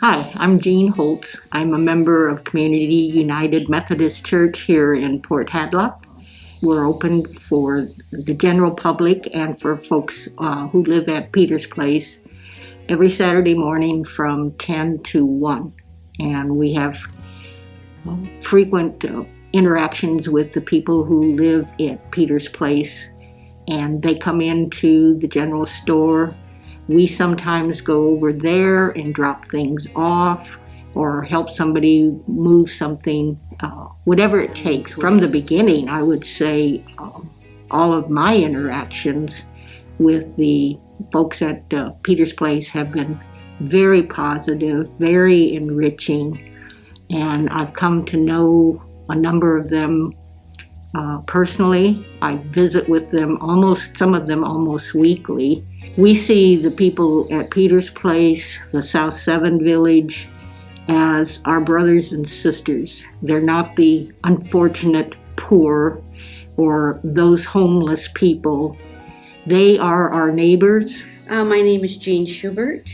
Hi, I'm Jean Holtz. I'm a member of Community United Methodist Church here in Port Hadlock. We're open for the general public and for folks who live at Peter's Place every Saturday morning from 10 to 1. And we have frequent interactions with the people who live at Peter's Place, and they come into the general store. We sometimes go over there and drop things off or help somebody move something, whatever it takes. From the beginning, I would say all of my interactions with the folks at Peter's Place have been very positive, very enriching, and I've come to know a number of them personally. I visit with them some of them almost weekly. We see the people at Peter's Place, the South 7 Village, as our brothers and sisters. They're not the unfortunate poor or those homeless people. They are our neighbors. My name is Jean Schubert,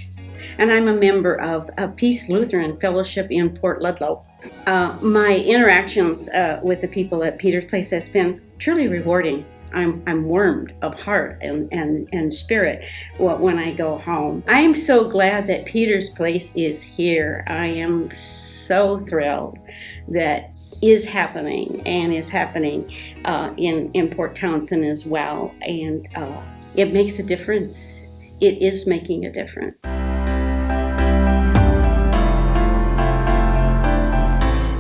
and I'm a member of Peace Lutheran Fellowship in Port Ludlow. My interactions with the people at Peter's Place has been truly rewarding. I'm warmed of heart and spirit when I go home. I am so glad that Peter's Place is here. I am so thrilled that is happening in Port Townsend as well, and it makes a difference. It is making a difference.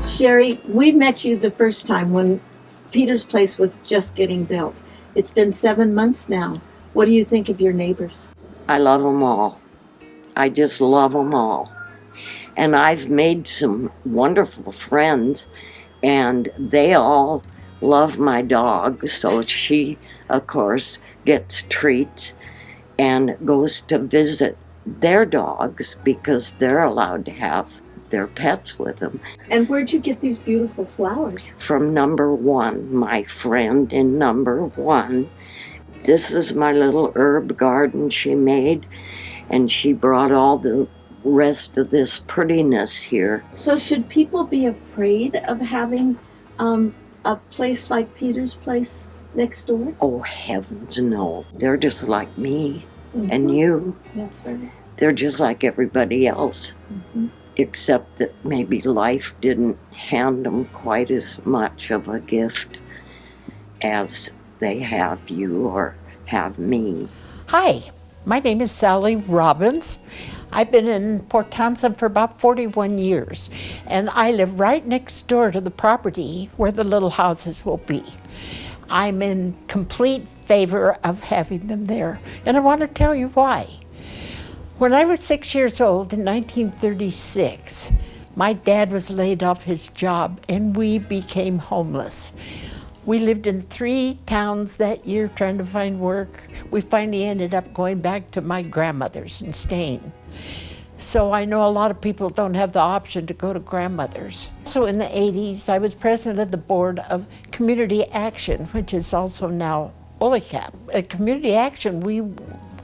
Sherry, we met you the first time when Peter's Place was just getting built. It's been 7 months now. What do you think of your neighbors? I love them all. I just love them all. And I've made some wonderful friends, and they all love my dog. So she, of course, gets treats and goes to visit their dogs because they're allowed to have their pets with them. And where'd you get these beautiful flowers? From Number One, my friend in Number One. This is my little herb garden she made, and she brought all the rest of this prettiness here. So should people be afraid of having a place like Peter's Place next door? Oh, heavens no. They're just like me and you. That's right. They're just like everybody else. Mm-hmm. Except that maybe life didn't hand them quite as much of a gift as they have you or have me. Hi, my name is Sally Robbins. I've been in Port Townsend for about 41 years, and I live right next door to the property where the little houses will be. I'm in complete favor of having them there, and I want to tell you why. When I was 6 years old in 1936, my dad was laid off his job and we became homeless. We lived in 3 towns that year trying to find work. We finally ended up going back to my grandmother's and staying. So I know a lot of people don't have the option to go to grandmother's. So in the 80s, I was president of the board of Community Action, which is also now OLICAP. At Community Action, we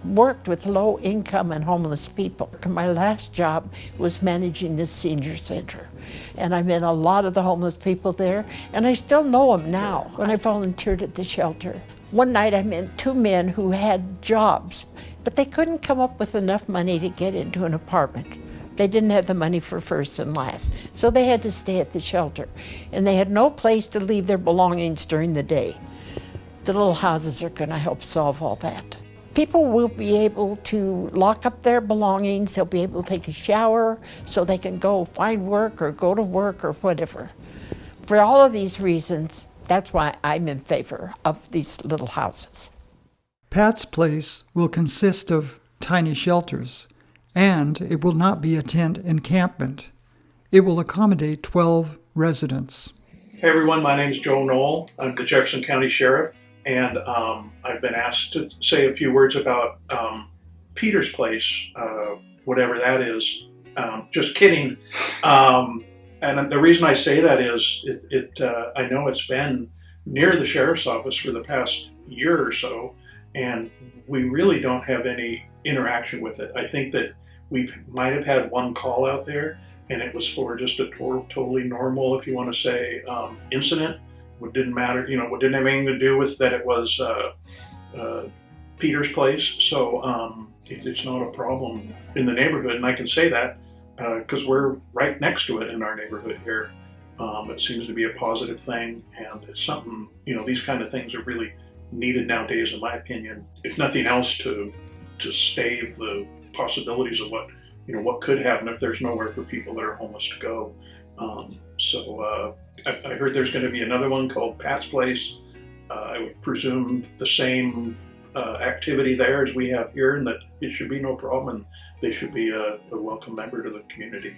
worked with low income and homeless people. My last job was managing this senior center, and I met a lot of the homeless people there, and I still know them now. When I volunteered at the shelter, one night I met 2 men who had jobs, but they couldn't come up with enough money to get into an apartment. They didn't have the money for first and last, so they had to stay at the shelter, and they had no place to leave their belongings during the day. The little houses are going to help solve all that. People will be able to lock up their belongings, they'll be able to take a shower so they can go find work or go to work or whatever. For all of these reasons, that's why I'm in favor of these little houses. Pat's Place will consist of tiny shelters, and it will not be a tent encampment. It will accommodate 12 residents. Hey everyone, my name is Joe Knoll. I'm the Jefferson County Sheriff. And I've been asked to say a few words about Peter's Place, whatever that is. Just kidding. And the reason I say that is I know it's been near the sheriff's office for the past year or so, and we really don't have any interaction with it. I think that We might have had one call out there, and it was for just a totally normal, if you want to say, incident. What didn't matter, what didn't have anything to do with that it was Peter's place. So it's not a problem in the neighborhood, and I can say that because we're right next to it in our neighborhood here. It seems to be a positive thing, and it's something, these kind of things are really needed nowadays, in my opinion, if nothing else, to stave the possibilities of what could happen if there's nowhere for people that are homeless to go. I heard there's going to be another one called Pat's Place. I would presume the same activity there as we have here, and that it should be no problem, and they should be a welcome member to the community.